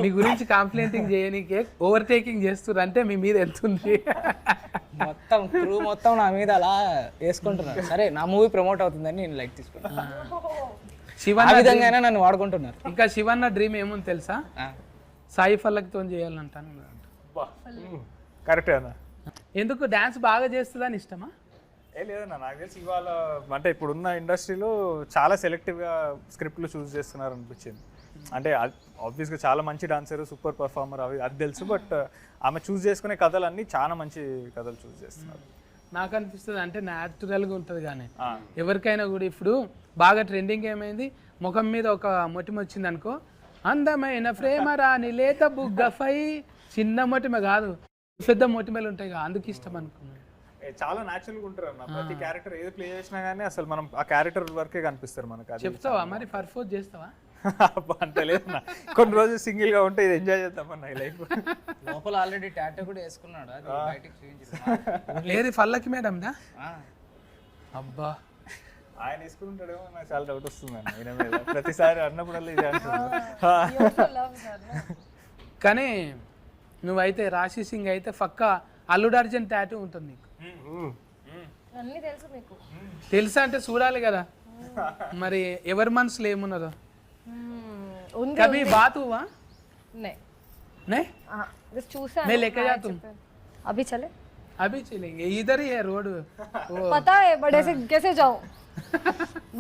మీ గురించి కంప్లైంటింగ్ చేయనీకే ఓవర్టేకింగ్ చేస్తున్నారు అంటే మీ మీద ఎంత ఉంది. మొత్తం క్రూ మొత్తం నా మీద అలా వేసుకుంటున్నారు. సరే నా మూవీ ప్రమోట్ అవుతుందని నేను లైక్ తీసుకున్నాను. శివన్న విధంగానే నన్ను వాడుకుంటున్నారు. ఇంకా శివన్న డ్రీమ్ ఏముంది తెలుసా? సాయి ఫల్లక్తో చేయాలంటాను. కరెక్టే అన్న. ఎందుకు డాన్స్ బాగా చేస్తుందని ఇష్టమా? లేదన్నా, నాకు తెలిసి ఇవాళ అంటే ఇప్పుడున్న ఇండస్ట్రీలో చాలా సెలెక్టివ్గా స్క్రిప్ట్లు చూస్ చేస్తున్నారు అనిపించింది. అంటే ఆబ్వియస్గా చాలా మంచి డాన్సర్, సూపర్ పర్ఫార్మర్ అది తెలుసు. బట్ ఆమె చూస్ చేసుకునే కథలన్నీ చాలా మంచి కథలు చూస్ చేస్తున్నారు. నాకు అనిపిస్తుంది అంటే న్యాచురల్గా ఉంటుంది. కానీ ఎవరికైనా కూడా ఇప్పుడు బాగా ట్రెండింగ్ ఏమైంది, ముఖం మీద ఒక మొటిమ వచ్చింది అనుకో, అందమైన ప్రేమ రాని లేత బుగ్గఫై, చిన్న మొటిమ కాదు పెద్ద మొటిమలు ఉంటాయి కదా, అందుకు ఇష్టం అనుకున్నాను. చాలా న్యాచురల్గా ఉంటారు అన్న. ప్రతి క్యారెక్టర్ ఏది ప్లే చేసినా కానీ అసలు మనం ఆ క్యారెక్టర్ వరకే కనిపిస్తారు మనకు. చెప్తావా మరి, పర్ఫోజ్ చేస్తావా? అంత లేదన్నా, కొన్ని రోజులు సింగిల్ గా ఉంటే ఇది ఎంజాయ్ చేద్దామన్నా ఈ లైఫ్. లోపల ఆల్రెడీ టాటూ కూడా వేసుకున్నాడు, అది బయటికి చూపించారు. లేదు పల్లకి మేడం దా. అబ్బా ఆయన వేసుకుంటాడేమో, నాకు చాలా డౌట్ వస్తుంది అన్న ఆయన మీద. ప్రతిసారి అన్నప్పుడల్లా ఇది అంటున్నాను. కానీ నువ్వైతే రాశి సింగ్ అయితే పక్కా అల్లుడు అర్జున్ టాటూ ఉంటుంది నీకు. అన్నీ తెలుసు మీకు. తెలుసా అంటే చూడాలి కదా మరి ఎవరి మనసులో ఏమున్నదో. कभी बात हुआ? नहीं बस चूसा मैं लेके जा तुम अभी चले चलेंगे, इधर ही है रोड. पता है बड़े से कैसे जाऊं?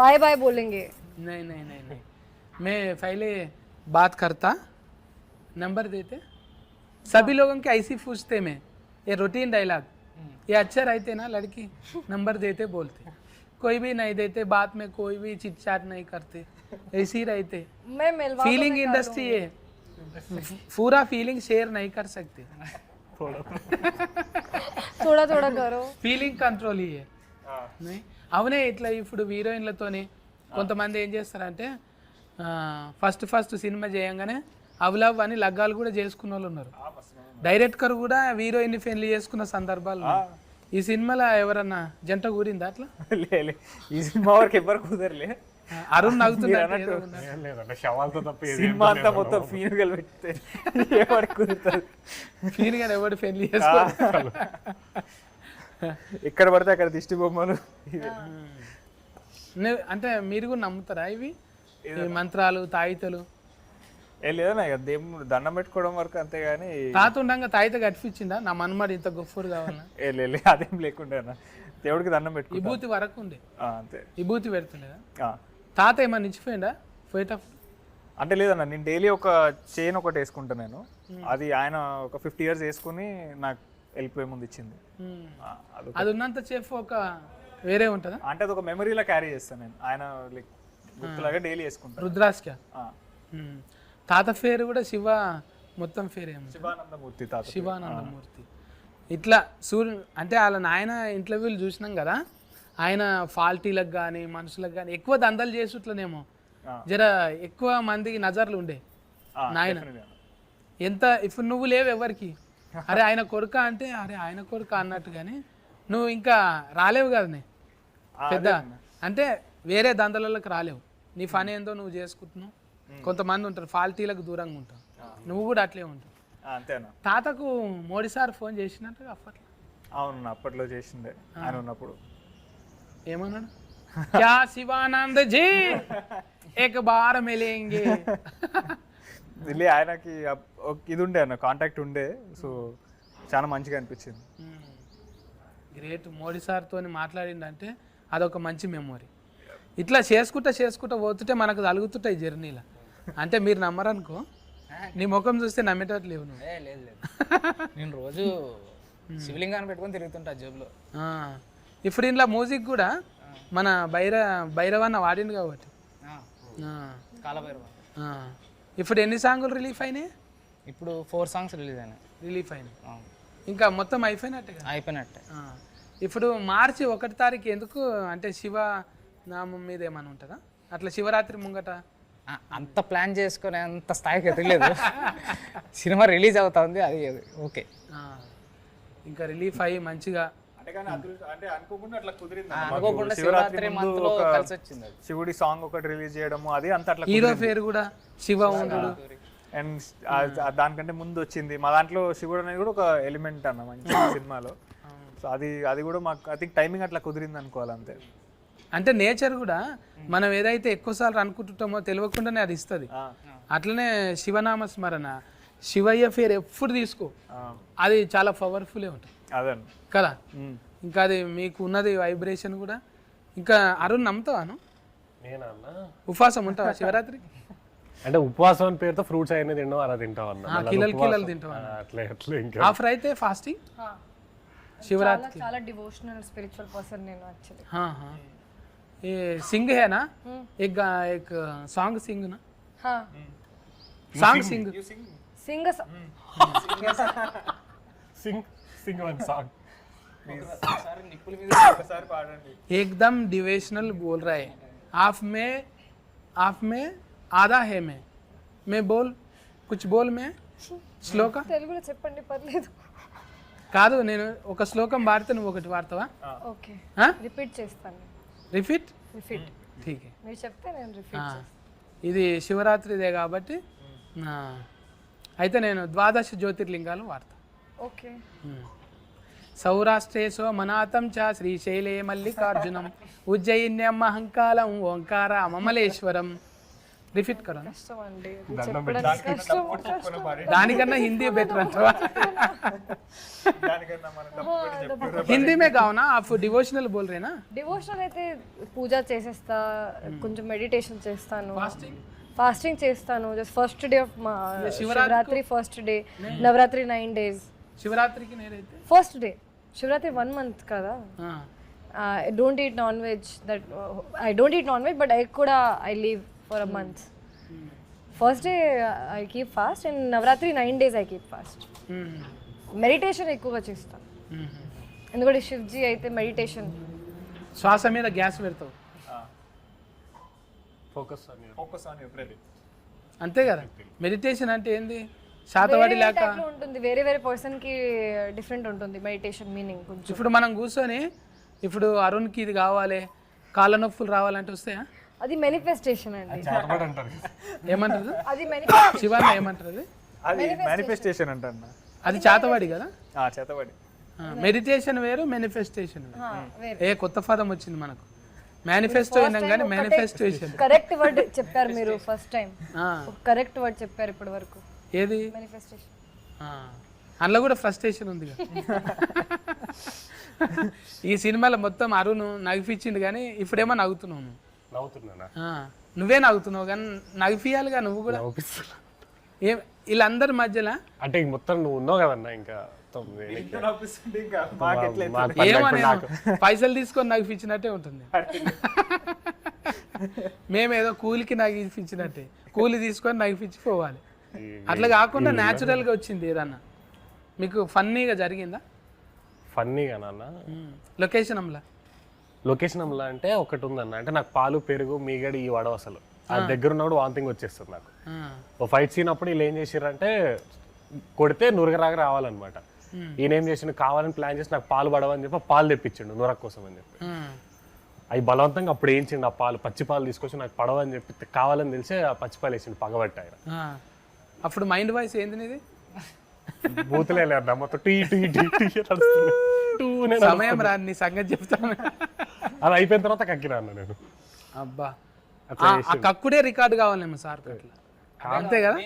बाय बाय बोलेंगे. नहीं नहीं नहीं नहीं, मैं पहले बात करता, नंबर देते. सभी लोगों के ऐसी पूछते मैं ये रूटीन डायलॉग ये अच्छा रहते ना लड़की नंबर देते बोलते कोई भी नहीं देते बात में कोई भी चिट चाट नहीं करते ऐसे ही रहते मैं मिलवा फीलिंग इंडस्ट्री है पूरा फीलिंग शेयर नहीं कर सकते थोड़ा थोड़ा करो ఫీలింగ్ కంట్రోల్ ఇయ్యే అవునే ఇట్లా ఇప్పుడు హీరోయిన్లతోని కొంతమంది ఏం చేస్తారంటే ఫస్ట్ సినిమా చేయంగానే అవలవ్ అని లగ్గాలు కూడా చేసుకున్న వాళ్ళు ఉన్నారు డైరెక్టర్ కూడా హీరోయిన్ పెళ్లి చేసుకున్న సందర్భాలు ఉన్నాయి. ఈ సినిమాలో ఎవరన్నా జంట కూరిందా అట్లా లే ఈ సినిమా వరకు ఎవరు కుదరలే. అరుణ్ నవ్వుతున్నాడు ఏం లేదంటే శవాలతో తప్ప ఏది సినిమా అంతా మొత్తం ఫీనుగలు పెడితే ఎవరికి కుదురుతుంది? ఫీల్ గా ఎవడు పెళ్లి చేసుకోవాలి ఎక్కడ పడితే అక్కడ దిష్టి బొమ్మలు. అంటే మీరు కూడా నమ్ముతారా ఇవి ఈ మంత్రాలు తాయితలు? ఏం లేదన్నా ఇక దేవుడు దండం పెట్టుకోవడం వరకు అంతే కానీ తాత ఉండగా తాయిత కట్టించిందా నా మన్మడి ఇంత గొప్పడు కావాలన్నా? లే అదేం లేకుండా అన్న దేవుడికి దండం పెట్టుకుంటా విభూతి వరకు ఉండే అంతే. విభూతి పెడుతుండేదా తాత ఏమన్నా ఇచ్చిపోయిందా పోయేటప్పుడు? అంటే లేదన్న నేను డైలీ ఒక చైన్ ఒకటి వేసుకుంటా నేను. అది ఆయన ఒక 50 years వేసుకుని నాకు వెళ్ళిపోయే ముందు ఇచ్చింది. అది ఉన్నంత సేపు ఒక వేరే ఉంటుందా? అంటే అది ఒక మెమరీలా క్యారీ చేస్తాను నేను. ఆయన లైక్ గుర్తులాగా డైలీ వేసుకుంటాను. రుద్రాస్క తాత పేరు కూడా శివ మొత్తం పేరు ఏమో శివానందమూర్తి తాత. శివానందమూర్తి. ఇట్లా అంటే వాళ్ళ నాయన ఇంటర్వ్యూలు చూసినాం కదా, ఆయన ఫాల్టీలకు కానీ మనుషులకు కానీ ఎక్కువ దందలు చేసుట్లనేమో జర ఎక్కువ మందికి నజర్లు ఉండే నాయన. ఎంత ఇప్పుడు నువ్వు లేవు ఎవరికి అరే ఆయన కొడుక అంటే అరే ఆయన కొడుక అన్నట్టు, కానీ నువ్వు ఇంకా రాలేవు కదా నే పెద్ద అంటే వేరే దందలలోకి రాలేవు. నీ పని ఏందో నువ్వు చేసుకుంటున్నావు. కొంతమంది ఉంటారు ఫాల్టీలకు దూరంగా ఉంటావు, నువ్వు కూడా అట్లే ఉంటావు. అంతేనా? తాతకు మోడీ సార్ ఫోన్ చేసినట్టు అప్పట్లో? అవును అప్పట్లో చేసిండే ఆయన ఉన్నప్పుడు. ఏమన్నాడు? క్యా శివానంద్ జీ ఏక బార్ మిలేంగే. ఆయనకి ఇది ఉండే అన్న కాంటాక్ట్ ఉండే, సో చాలా మంచిగా అనిపించింది. గ్రేట్. మోడీ సార్తో మాట్లాడిందంటే అదొక మంచి మెమొరీ. ఇట్లా చేసుకుంటా పోతుంటే మనకు తలుగుతుంటాయి జర్నీలో. అంటే మీరు నమ్మరనుకో, నీ ముఖం చూస్తే నమ్మేటట్లు లేవు నువ్వు. లేదు లేదు నేను రోజు శివలింగాన్ని పెట్టుకొని తిరుగుతుంటా జేబులో. ఇప్పుడు ఇంట్లో మ్యూజిక్ కూడా మన భైరవన్న వాడింది కాబట్టి. కాలభైరవ. ఇప్పుడు ఎన్ని సాంగులు రిలీఫ్ అయినాయి? ఇప్పుడు 4 songs రిలీజ్ అయినాయి. ఇంకా మొత్తం అయిపోయినట్టే. ఇప్పుడు మార్చి 1వ తారీఖు ఎందుకు అంటే శివ నామం మీద ఏమైనా ఉంటుందా అట్లా శివరాత్రి ముంగట? అంత ప్లాన్ చేసుకునే అంత స్థాయికి ఎదగలేదు. సినిమా రిలీజ్ అవుతా ఉంది, అది ఓకే. ఇంకా రిలీఫ్ అయ్యి మంచిగా అంటే అనుకోకుండా అట్లా కుదిరింది. అనుకోకుండా శివరాత్రి మంత్లో కలిసి వచ్చింది. శివుడి సాంగ్ ఒకటి రిలీజ్ చేయడము అది అంత అట్లా. హీరో పేరు కూడా శివ ఉండు. అండ్ దానికంటే ముందు వచ్చింది మా దాంట్లో శివుడు అనేది కూడా ఒక ఎలిమెంట్ అన్న మంచి సినిమాలో. సో అది కూడా మాకు ఐ థింక్ టైమింగ్ అట్లా కుదిరింది అనుకోవాలి అంతే. అంటే నేచర్ కూడా మనం ఏదైతే ఎక్కువసార్లు అనుకుంటుంటామో తెలియకుండానే అది ఇస్తుంది. అట్లనే శివనామ స్మరణ, శివయ్య పేరు ఎప్పుడు తీసుకో, అది చాలా పవర్ఫుల్లే ఉంటుంది కదా. ఇంకా అది మీకు ఉన్నది వైబ్రేషన్ కూడా. ఇంకా అరుణ్ నమ్ముతావాను? ఉపవాసం ఉంటావా శివరాత్రి? అంటే ఉపవాసం అని పేరుతో ఫ్రూట్స్ అయినా తింటాం, అలా తింటాం అన్న. కిలలు తింటావా? అట్లా ఇంకా ఆఫర్ అయితే ఫాస్టింగ్ शिवरात्रि చాలా డివోషనల్ స్పిరిచువల్ పర్సన్ నేను యాక్చువల్లీ. हाँ हाँ ये सिंग है ना, एक सॉन्ग सिंग ना, हाँ सॉन्ग सिंग సింగ్ సింగ్ వన్ సాంగ్ एकदम डिवोशनल बोल रहा है. आप में आधा है मैं बोल कुछ बोल मैं శ్లోక తెలుగులో చెప్పండి పర్లేదు. కాదు నేను ఒక శ్లోకం వాడితే నువ్వు ఒకటి వాడతావా? ఓకే రిపీట్ చేస్తాను. రిపీట్ ठीक है మీరు చెప్తే నేను రిపీట్ చేస్తాను. ఇది శివరాత్రిదే కాబట్టి అయితే నేను 12 జ్యోతిర్లింగాలు వాడతా. ఓకే. సౌరాష్ట్రే సోమనాథం చ శ్రీశైలే మల్లికార్జునం ఉజ్జయిన్యం మహంకాళం ఓంకార అమమలేశ్వరం. రిపీట్ కరా. కష్టం అండి చెప్పడానికి, కష్టం. దానికన్నా హిందీ బెటర్ అంటావా? హిందీ మే గాओ ना आप डिवोशनल बोल रहे ना. డివోషనల్ అయితే పూజ చేసేస్తా, కొంచెం మెడిటేషన్ చేస్తాను, ఫాస్టింగ్ చేస్తాను. Just first day of Shivaratri, first day Navaratri 9 days శివరాత్రికి నేనైతే ఫస్ట్ డే శివరాత్రి 1 month కదా. I don't eat non-veg. I don't eat non-veg, but I leave for a month. First day I keep fast, and Navratri 9 days I keep fast. Meditation ఎక్కువగా చేస్తాను, ఎందుకంటే శివ్జీ అయితే meditation. శ్వాస మీద gas పెడతావు, focus on your breathing. అంతే కదా. Meditation అంటే ఏంది? శాతవాడి లేక ఉంటుంది, వేరే వేరే పర్సన్ కి డిఫరెంట్ ఉంటుంది మెడిటేషన్ మీనింగ్ కొంచెం. ఇప్పుడు మనం కూర్చొని ఇప్పుడు అరుణ్కి ఇది కావాలి, కాళ్ళ నొప్పులు రావాలంటే వస్తాయా? అది మేనిఫెస్టేషన్ అండి. ఏమంటారు అది శివాన్న ఏమంటారు? అది మేనిఫెస్టేషన్ అంటారు. అది చేతవాడి కదా. చేతవాడి. మెడిటేషన్ వేరు, మేనిఫెస్టేషన్ వేరు. ఏ కొత్త పదం వచ్చింది మనకు, మేనిఫెస్టో అయినాం కానీ మేనిఫెస్టేషన్. కరెక్ట్ వర్డ్ చెప్పారు మీరు ఫస్ట్ టైం, కరెక్ట్ వర్డ్ చెప్పారు ఇప్పటి వరకు. ఏది? మేనిఫెస్టేషన్. అందులో కూడా ఫ్రస్ట్రేషన్ ఉంది. ఈ సినిమాలో మొత్తం అరుణ్ నగిపించిండు కానీ ఇప్పుడేమో నవ్వుతున్నావు నువ్వు. నవ్వుతున్నానా? నువ్వే నవ్వుతున్నావు కానీ నగిపియాలిగా నువ్వు కూడా. ఏం వీళ్ళందరి మధ్యలో అంటే మొత్తం నువ్వు ఉన్నావు కదన్నా, ఇంకా ఏమో పైసలు తీసుకొని నగిపించినట్టే ఉంటుంది. మేమేదో కూలికి నగిపించినట్టే, కూలి తీసుకొని నగిపించి పోవాలి. అట్లా కాకుండా న్యాచురల్గా వచ్చింది ఏదన్నా. మీకు ఫన్నీగా జరిగిందా? ఫన్నీగా నాన్న లొకేషన్ అమ్లా? లొకేషన్ అమ్లా అంటే ఒకటి ఉందన్న, అంటే నాకు పాలు పెరుగు మీగడి ఈ వడవ అసలు ఆ దగ్గర ఉన్నప్పుడు వాంతింగ్ వచ్చేస్తుంది నాకు. ఓ ఫైట్ సీన్ అప్పుడు వీళ్ళు ఏం చేసిర్రంటే కొడితే నురగరాగా రావాలన్నమాట. ఈయన ఏం చేసిండు, కావాలని ప్లాన్ చేసి నాకు పాలు పడవని చెప్పి పాలు తెప్పించిండు నురగ కోసం అని చెప్పి. అవి బలవంతంగా అప్పుడు వేయించిండు, ఆ పాలు పచ్చి పాలు తీసుకొచ్చి నాకు పడవని చెప్పి కావాలని తెలిసి ఆ పచ్చి పాలు వేసిండు పగబట్టి ఆయన. అప్పుడు మైండ్ వాయిస్ ఏంది నీది? బూతులే లేదు మొత్తం టీ టీ టీ టీ సమయం రా నీ సంగతి చెప్తాను. అది అయిపోయిన తర్వాత కక్కినా అన్న నేను. అబ్బా ఆ కక్కుడే రికార్డు కావాలేమో సార్ అట్లా, అంతే కదా.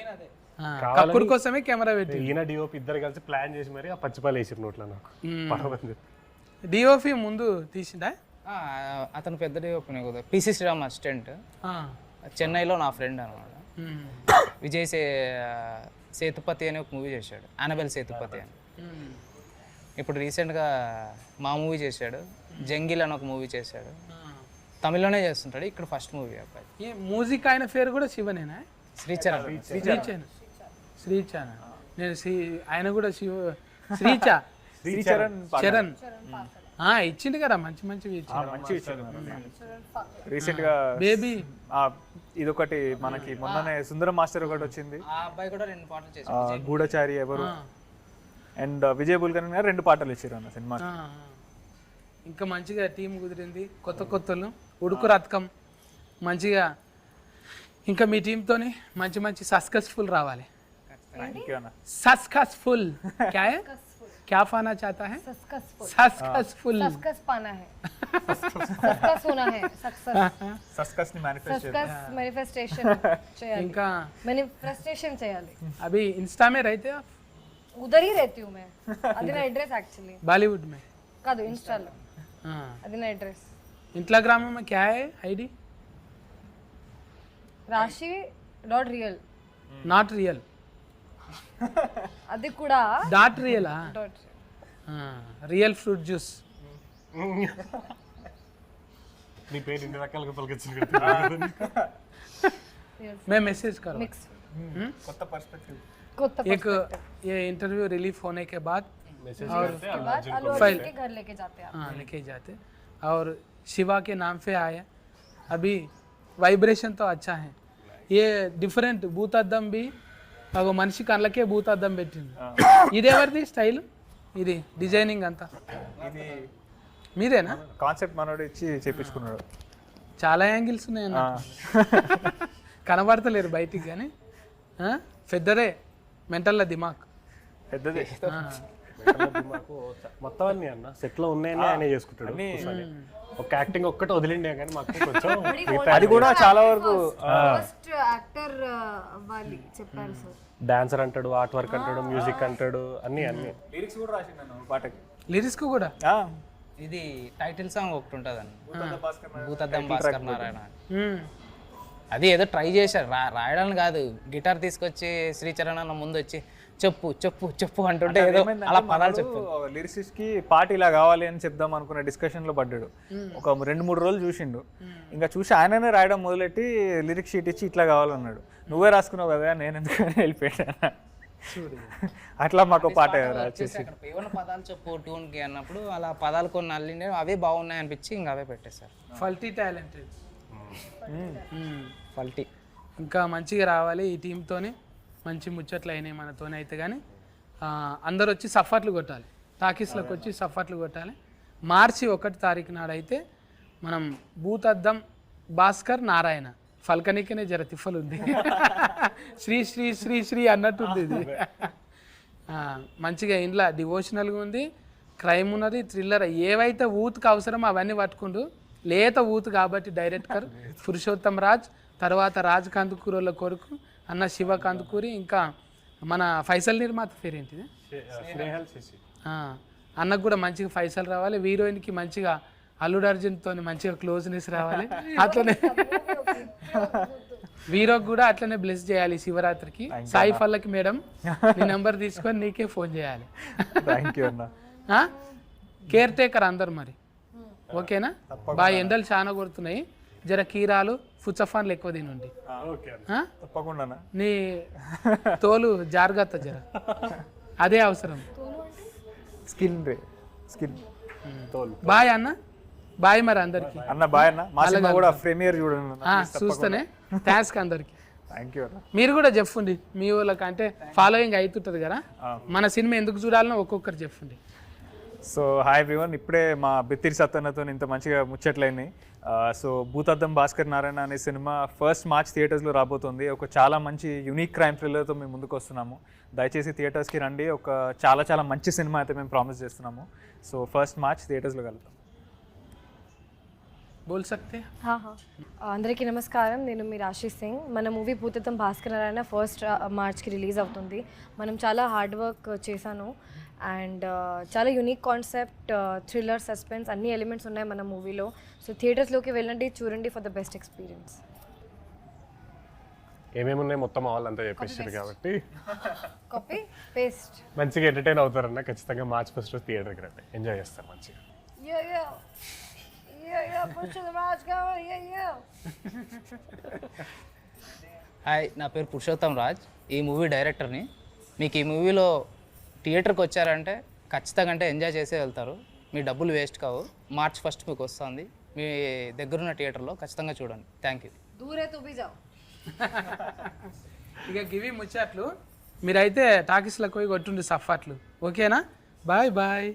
కక్కుడు కోసమే కెమెరా పెట్టి ఈయన డిఓపి ఇద్దరు కలిసి ప్లాన్ చేసి మరి ఆ పచ్చిపాలు వేసారు నోట్లో నాకు పడవని చెప్పి. డిఓపి ముందు తీసిందా? అతను పెద్ద డిఓపి కదా, పిసి శ్రీరామ్ అసిస్టెంట్, చెన్నైలో నా ఫ్రెండ్ అనమాట. విజయ్ సేతుపతి అని ఒక మూవీ చేశాడు, అనబెల్ సేతుపతి అని. ఇప్పుడు రీసెంట్గా మా మూవీ చేశాడు, జంగిల్ అని ఒక మూవీ చేశాడు. తమిళ్లోనే చేస్తుంటాడు, ఇక్కడ ఫస్ట్ మూవీ అబ్బాయి. మ్యూజిక్ ఆయన పేరు కూడా శివనేనా? శ్రీచరణ్. శ్రీచరణ్ నేను ఆయన కూడా చరణ్ ఇచ్చింది కదా, మంచి మంచివి ఇచ్చింది. రీసెంట్ గా బేబీ ఇదొకటి మనకి మొన్ననే సుందరం మాస్టర్ ఒకటి వచ్చింది, ఆ అబ్బాయి కూడా 2 పాటలు చేశాడు, గూఢచారి ఎవరు, అండ్ విజయ్ బుల్కన్ గారు 2 పాటలు ఇచ్చారు అన్న సినిమా. ఇంకా మంచిగా టీం కుదిరింది, కొత్త కొత్తలు ఉడుకు రథకం మంచిగా. ఇంకా మీ టీంతోని మంచి మంచి సక్సెస్ఫుల్ రావాలి. सक्सेसफुल क्या है? क्या पाना चाहता है? सक्सेसफुल सक्सेस पाना है, सक्सेस होना है, सक्सेस ని मैनिफेस्टेशन చేయాలి, ఇంకా मैनिफेस्टेशन చేయాలి. अभी इंस्टा में रहते आप? उधर ही रहती हूँ मैं, అది నా అడ్రస్ యాక్చువల్లీ. बॉलीवुड में కాదు, ఇన్స్టాలో. అది నా అడ్రస్. इंस्टाग्राम में क्या है आईडी? rashi.real. నాట్ రియల్, అది కూడా డాట్ రియలా? Real fruit juice. నీ పేరు ఇన్ని రకాలుగా పలికించింది. मैं मैसेज करो मिक्स కొత్త పర్స్పెక్టివ్. एक ये इंटरव्यू रिलीफ होने के बाद और फाइल के घर लेके जाते हैं. हाँ लेके जाते, और शिवा के नाम पे आया. अभी वाइब्रेशन तो अच्छा है. ये डिफरेंट భూతద్దం भी అగో మనిషి కళ్ళకే భూతద్దం పెట్టింది. ఇది ఎవరిది స్టైల్? ఇది డిజైనింగ్ అంతా ఇది మీదేనా? కాన్సెప్ట్ మనోడు ఇచ్చి చేపించుకున్నాడు. చాలా యాంగిల్స్ ఉన్నాయన్న, కనబడతలేరు బయటికి కానీ పెద్దదే మెంటల్ దిమాగ్, పెద్దది. మొత్తం అన్ని అన్న సెట్ లో ఉన్నాయని ఆయన చేసుకుంటాడు. ఒక యాక్టింగ్ ఒక్కటి వదిలిండే కానీ మాకు కొంచెం అది కూడా చాలా వరకు ఫస్ట్ యాక్టర్ అవ్వాలి చెప్పారు సార్. డాన్సర్ అంటాడు, ఆర్ట్ వర్క్ అంటాడు, మ్యూజిక్ అంటాడు, అన్ని అన్ని లిరిక్స్ కూడా రాసిండు పాటకి. లిరిక్స్ కూడా ఇది టైటిల్ సాంగ్ ఒకటి ఉంటుంది అన్న, భూతద్దం భాస్కర్ నారాయణ. అది ఏదో ట్రై చేశారు రాయడానికి కాదు, గిటార్ తీసుకొచ్చి శ్రీచరణ్ అన్న ముందు వచ్చి చెప్పు చెప్పు చెప్పు అంటుంటే ఏదో అలా పదాలు చెప్పు. లిరిసిస్ట్ కి పాట ఇలా కావాలి అని చెప్దాం అనుకున్న డిస్కషన్ లో పడ్డాడు. ఒక 2-3 రోజులు చూసిండు, ఇంకా చూసి ఆయననే రాయడం మొదలెట్టి లిరిక్ షీట్ ఇచ్చి ఇట్లా కావాలన్నాడు. నువ్వే రాసుకున్నావు కదా, నేను ఎందుకని వెళ్ళిపోయాను. అట్లా మాకు పాట వచ్చేసి అక్కడ ఏమన్నా పదాలు చెప్పు ట్యూన్కి అన్నప్పుడు అలా పదాలు కొన్ని అల్లిండే అవే బాగున్నాయి అనిపించి ఇంకా అవే పెట్టేశారు. ఫల్టీ టాలెంటెడ్, ఫల్టీ ఇంకా మంచిగా రావాలి. ఈ టీంతోనే మంచి ముచ్చట్లు అయినాయి మనతోనే అయితే. కానీ అందరు వచ్చి సఫర్లు కొట్టాలి, టాకీస్లోకి వచ్చి సఫర్లు కొట్టాలి. మార్చి 1 తారీఖు నాడైతే మనం భూతద్దం భాస్కర్ నారాయణ ఫల్కనికనే జర తిఫలు ఉంది. శ్రీ శ్రీ శ్రీ శ్రీ అన్నట్టుంది ఇది. మంచిగా ఇంట్లో డివోషనల్గా ఉంది, క్రైమ్ ఉన్నది, థ్రిల్లర్, ఏవైతే ఊతుకు అవసరమో అవన్నీ పట్టుకుంటూ లేత ఊతు కాబట్టి డైరెక్టర్ పురుషోత్తం రాజ్, తర్వాత రాజ్ కందుకూరుల కొడుకు అన్న శివ కందుకూరి, ఇంకా మన ఫైసల్ నిర్మాత పేరేంటిది అన్నకు కూడా మంచిగా ఫైసల్ రావాలి. హీరోయిన్కి మంచిగా అల్లుడు అర్జున్తో మంచిగా క్లోజ్నెస్ రావాలి. అట్లనే వీరోకి కూడా అట్లనే బ్లెస్ చేయాలి శివరాత్రికి. సాయి ఫల్లకి మేడం నీ నెంబర్ తీసుకొని నీకే ఫోన్ చేయాలి. కేర్ టేకర్ అందరు మరి, ఓకేనా? బాగా ఎండలు చాలా కొడుతున్నాయి, జర కీరాలు ఫుచ్చఫాన్లు ఎక్కువ తినండి. తప్పకుండా నీ తోలు జాగ్రత్త జర, అదే అవసరం. స్కిన్ బాయ్ అన్న, బాయ్ మరి అందరికి అన్న, బాయ్ అన్న. మా సినిమా కూడా ప్రీమియర్ చూడండి, చూస్తేనే థ్యాంక్స్ అందరికి. థ్యాంక్ యూ అన్న. మీరు కూడా చెప్పండి మీ వాళ్ళకి, అంటే ఫాలోయింగ్ అవుతుంటుంది కదా, మన సినిమా ఎందుకు చూడాలనో ఒక్కొక్కరు చెప్పండి. సో హాయ్ ఎవ్రీవన్, ఇప్పుడే మా బిత్తిరి సత్తన్నతో ఇంత మంచిగా ముచ్చట్లయినాయి. సో భూతద్దం భాస్కర్ నారాయణ అనే సినిమా 1 మార్చ్ థియేటర్స్లో రాబోతుంది. ఒక చాలా మంచి యూనిక్ క్రైమ్ థ్రిల్లర్తో మేము ముందుకు వస్తున్నాము. దయచేసి థియేటర్స్కి రండి. ఒక చాలా మంచి సినిమా అయితే మేము ప్రామిస్ చేస్తున్నాము. సో 1 మార్చ్ థియేటర్స్లో కలుగుతాం. బోల్ సక్తే? అందరికీ నమస్కారం, నేను మీ ఆశీష్ సింగ్. మన మూవీ భూతద్దం భాస్కర్ నారాయణ 1 మార్చ్కి రిలీజ్ అవుతుంది. మనం చాలా హార్డ్ వర్క్ చేశాను అండ్ చాలా యూనిక్ కాన్సెప్ట్, థ్రిల్లర్, సస్పెన్స్ అన్ని ఎలిమెంట్స్ ఉన్నాయి మన మూవీలో. సో థియేటర్స్లోకి వెళ్ళండి, చూడండి ఫర్ ద బెస్ట్ ఎక్స్పీరియన్స్. ఏమేమి ఉన్నాయి మొత్తం వాళ్ళంతా చెప్పేసారు కాబట్టి కాపీ పేస్ట్ మంచిగా ఎంటర్టైన్ అవుతారన్న. ఖచ్చితంగా మార్చ్ 1 రోజు థియేటర్కి రండి, ఎంజాయ్ చేస్తారు మంచిగా. హాయ్, నా పేరు పురుషోత్తం రాజ్, ఈ మూవీ డైరెక్టర్ని. మీకు ఈ మూవీలో థియేటర్కి వచ్చారంటే ఖచ్చితంగా అంటే ఎంజాయ్ చేసే వెళ్తారు, మీ డబ్బులు వేస్ట్ కావు. మార్చ్ 1 మీకు వస్తుంది, మీ దగ్గరున్న థియేటర్లో ఖచ్చితంగా చూడండి. Thank you. దూరే తుబి జావ్. ఇక గివి ముచ్చట్లు, మీరైతే టాకీస్లకు పోయి కొట్టుండి సఫాట్లు, ఓకేనా? Bye bye.